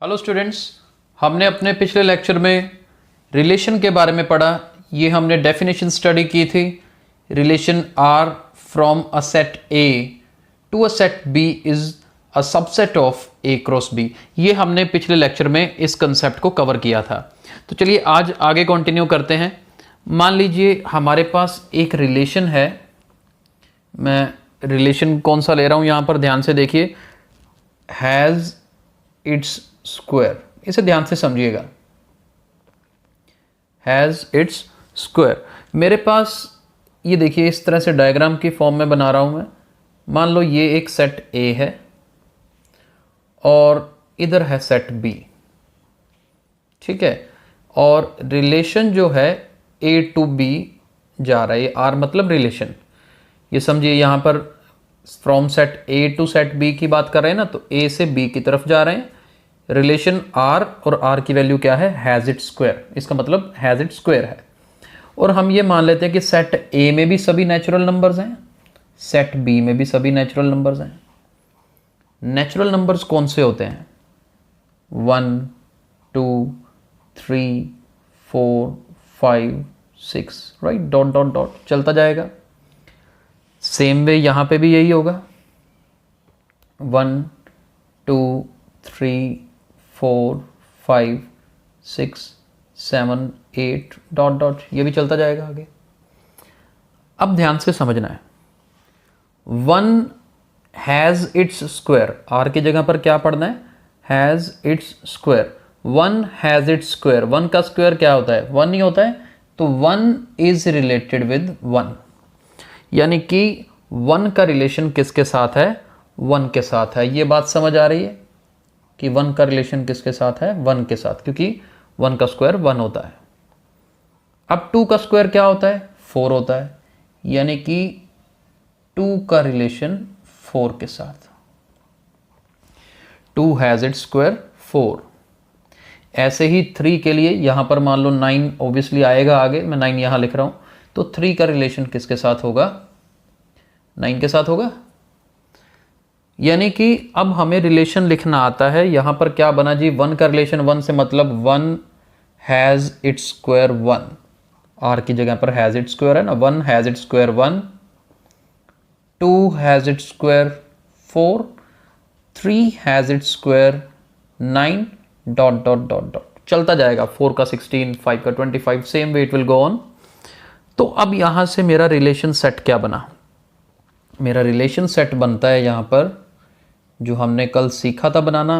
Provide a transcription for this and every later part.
Hello students, हमने अपने पिछले लेक्चर में रिलेशन के बारे में पढ़ा। ये हमने डेफिनेशन स्टडी की थी। Relation R from a set A to a set B is a subset of A cross B. ये हमने पिछले लेक्चर में इस कंसेप्ट को कवर किया था। तो चलिए आज आगे कंटिन्यू करते हैं। मान लीजिए हमारे पास एक रिलेशन है। मैं रिलेशन कौन सा ले रहा हूँ यहाँ पर ध्यान से देखिए। हैज़ इट्स स्क्वायर, इसे ध्यान से समझिएगा। हैज़ इट्स स्क्वायर, मेरे पास ये देखिए इस तरह से डायग्राम की फॉर्म में बना रहा हूं मैं। मान लो ये एक सेट ए है और इधर है सेट बी, ठीक है। और रिलेशन जो है ए टू बी जा रहा है। आर मतलब रिलेशन, ये समझिए यहां पर from set A to set B की बात कर रहे हैं ना, तो ए से बी की तरफ जा रहे हैं। रिलेशन आर और आर की वैल्यू क्या है, हैज़ इट स्क्वायर। इसका मतलब हैज़ इट स्क्वायर है। और हम ये मान लेते हैं कि सेट ए में भी सभी नेचुरल नंबर्स हैं, सेट बी में भी सभी नेचुरल नंबर्स हैं। नेचुरल नंबर्स कौन से होते हैं? 1 2 3 4 5 6, राइट। डॉट डॉट डॉट चलता जाएगा। सेम वे यहां पे भी यही होगा। 1 2 3 4 5 6 7 8 डॉट डॉट, ये भी चलता जाएगा आगे। अब ध्यान से समझना है। 1 हैज़ इट्स स्क्वायर, आर की जगह पर क्या पढ़ना है, has its square. 1 has its square, 1 का स्क्वायर क्या होता है, 1 ही होता है। तो 1 इज रिलेटेड विद 1, यानी कि 1 का रिलेशन किसके साथ है, 1 के साथ है। ये बात समझ आ रही है कि 1 का रिलेशन किसके साथ है, 1 के साथ, क्योंकि 1 का स्क्वायर 1 होता है। अब 2 का स्क्वायर क्या होता है, 4 होता है, यानी कि 2 का रिलेशन 4 के साथ। 2 हैज़ इट स्क्वायर 4। ऐसे ही 3 के लिए यहां पर मान लो 9 ऑब्वियसली आएगा आगे, मैं 9 यहां लिख रहा हूं। तो 3 का रिलेशन किसके साथ होगा, 9 के साथ होगा। यानी कि अब हमें रिलेशन लिखना आता है। यहां पर क्या बना जी, 1 का रिलेशन 1 से मतलब 1 हैज़ इट्स स्क्वायर 1, आर की जगह पर हैज़ इट्स स्क्वायर है ना। 1 has its square 1, 2 has its square 4, 3 has its square 9 dot dot dot dot चलता जाएगा। 4 का 16, 5 का 25, same way it will go on. तो अब यहां से मेरा रिलेशन सेट क्या बना, मेरा रिलेशन सेट बनता है यहां पर जो हमने कल सीखा था बनाना,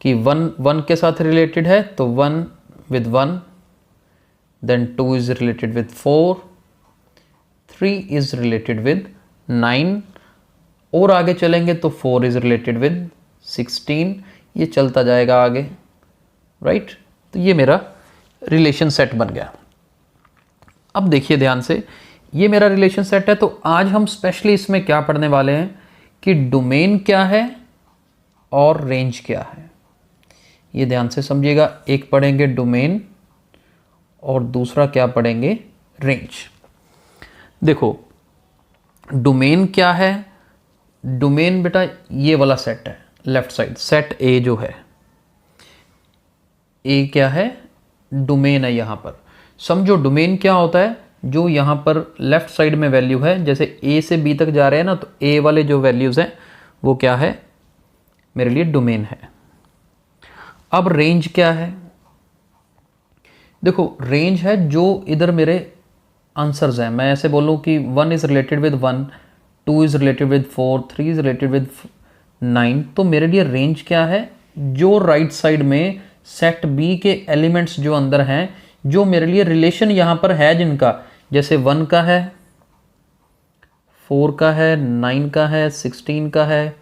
कि 1 के साथ रिलेटेड है तो 1 with 1, then 2 is related with 4, 3 is related with 9, और आगे चलेंगे तो 4 इज रिलेटेड विद 16। ये चलता जाएगा आगे, राइट। तो ये मेरा रिलेशन सेट बन गया। अब देखिए ध्यान से, ये मेरा रिलेशन सेट है। तो आज हम स्पेशली इसमें क्या पढ़ने वाले हैं कि डोमेन क्या है और रेंज क्या है। ये ध्यान से समझिएगा। एक पढ़ेंगे डोमेन और दूसरा क्या पढ़ेंगे, रेंज। देखो डोमेन क्या है, डोमेन बेटा ये वाला सेट है, लेफ्ट साइड सेट ए जो है, ए क्या है, डोमेन है। यहां पर समझो डोमेन क्या होता है, जो यहाँ पर लेफ्ट साइड में वैल्यू है, जैसे ए से बी तक जा रहे हैं ना, तो ए वाले जो वैल्यूज़ हैं वो क्या है, मेरे लिए डोमेन है। अब रेंज क्या है, देखो रेंज है जो इधर मेरे आंसर्स हैं। मैं ऐसे बोलूँ कि 1 is related with 1, 2 is related with 4, 3 is related with 9, तो मेरे लिए रेंज क्या है, जो राइट साइड में सेट बी के एलिमेंट्स जो अंदर हैं, जो मेरे लिए रिलेशन यहाँ पर है जिनका, जैसे 1 का है, 4 का है, 9 का है, 16 का है,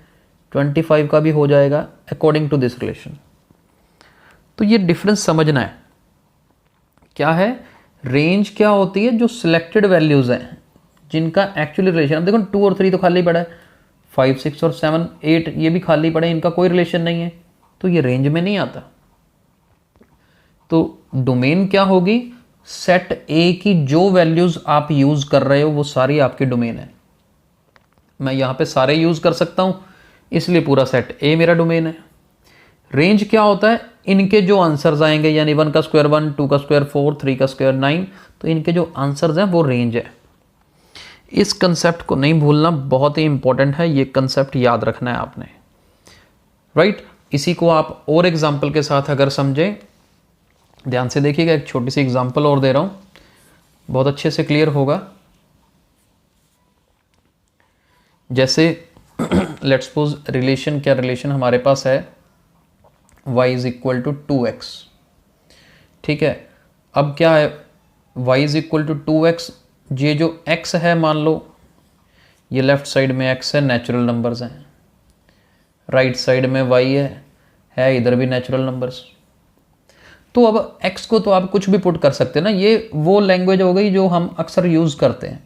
25 का भी हो जाएगा अकॉर्डिंग टू दिस रिलेशन। तो ये डिफरेंस समझना है क्या है। रेंज क्या होती है, जो सिलेक्टेड वैल्यूज हैं जिनका एक्चुअली रिलेशन, अब देखो 2 और 3 तो खाली पड़ा है, 5 6 और 7 8 ये भी खाली पड़े, इनका कोई रिलेशन नहीं है, तो ये रेंज में नहीं आता। तो डोमेन क्या होगी, सेट ए की जो वैल्यूज आप यूज कर रहे हो वो सारी आपकी डोमेन है। मैं यहां पे सारे यूज कर सकता हूं, इसलिए पूरा सेट ए मेरा डोमेन है। रेंज क्या होता है, इनके जो आंसर्स आएंगे, यानी 1 का स्क्वायर 1, 2 का स्क्वायर 4, 3 का स्क्वायर 9, तो इनके जो आंसर्स हैं वो रेंज है। इस कंसेप्ट को नहीं भूलना, बहुत ही इंपॉर्टेंट है, ये कंसेप्ट याद रखना है आपने, राइट। इसी को आप और एग्जाम्पल के साथ अगर समझें, ध्यान से देखिएगा, एक छोटी सी एग्जाम्पल और दे रहा हूं, बहुत अच्छे से क्लियर होगा। जैसे लेट्स सपोज रिलेशन, क्या रिलेशन हमारे पास है, y is equal to 2x, ठीक है। अब क्या है, y is equal to 2x, ये जो x है मान लो, ये लेफ्ट साइड में x है, नेचुरल नंबर्स हैं, राइट साइड में y है इधर भी नेचुरल नंबर्स। तो अब x को तो आप कुछ भी पुट कर सकते हैं ना, ये वो लैंग्वेज हो गई जो हम अक्सर यूज़ करते हैं,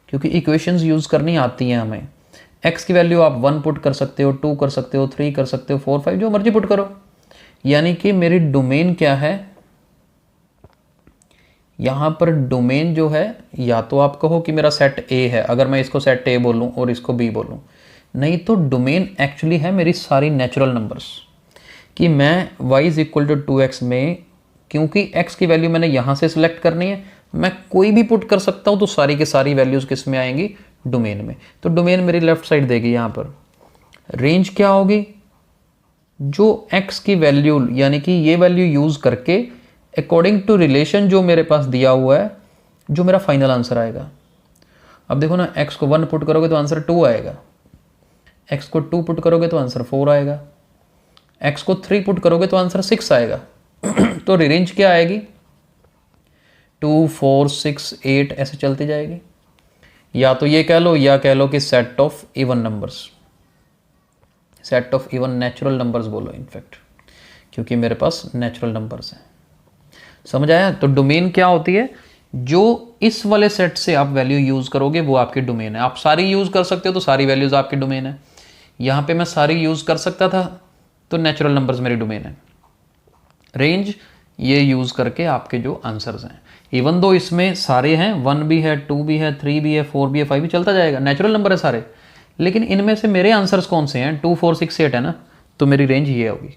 क्योंकि इक्वेशंस यूज़ करनी आती हैं हमें। x की वैल्यू आप 1 पुट कर सकते हो, 2 कर सकते हो, 3 कर सकते हो, 4, 5, जो मर्जी पुट करो। यानी कि मेरी डोमेन क्या है, यहाँ पर डोमेन जो है, या तो आप कहो कि मेरा सेट A है, अगर मैं इसको सेट A बोलूँ और इसको B बोलूँ, नहीं तो डोमेन एक्चुअली है मेरी सारी नेचुरल नंबर्स, कि मैं y is equal to 2x में, क्योंकि x की वैल्यू मैंने यहाँ से सिलेक्ट करनी है, मैं कोई भी पुट कर सकता हूँ, तो सारी की सारी वैल्यूज़ किस में आएंगी, डोमेन में। तो डोमेन मेरी लेफ्ट साइड देगी यहाँ पर। रेंज क्या होगी, जो x की वैल्यू, यानी कि ये वैल्यू यूज़ करके अकॉर्डिंग टू रिलेशन जो मेरे पास दिया हुआ है, जो मेरा फाइनल आंसर आएगा। अब देखो ना, x को 1 पुट करोगे तो आंसर 2 आएगा, x को 2 पुट करोगे तो आंसर 4 आएगा, x को 3 पुट करोगे तो आंसर 6 आएगा। तो रेंज क्या आएगी, 2, 4, 6, 8 ऐसे चलती जाएगी। या तो ये कह लो, या कह लो कि set of even numbers, set of even natural numbers बोलो इनफैक्ट, क्योंकि मेरे पास नेचुरल नंबर्स हैं। समझ आया। तो डोमेन क्या होती है, जो इस वाले सेट से आप वैल्यू यूज करोगे वो आपकी डोमेन है। आप सारी यूज कर सकते हो तो सारी वैल्यूज आपकी डोमेन है। यहाँ पे मैं सारी यूज कर सकता था तो नेचुरल नंबर्स मेरी डोमेन है। रेंज ये यूज करके आपके जो आंसर्स हैं, इवन दो इसमें सारे हैं, 1 भी है, 2 भी है, 3 भी है, 4 भी है, 5 भी, चलता जाएगा, नेचुरल नंबर है सारे, लेकिन इनमें से मेरे आंसर्स कौन से हैं, 2, 4, 6, 8 है ना, तो मेरी रेंज ये होगी।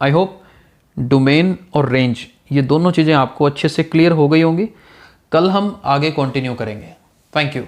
आई होप डोमेन और रेंज ये दोनों चीज़ें आपको अच्छे से क्लियर हो गई होंगी। कल हम आगे कंटिन्यू करेंगे। Thank you.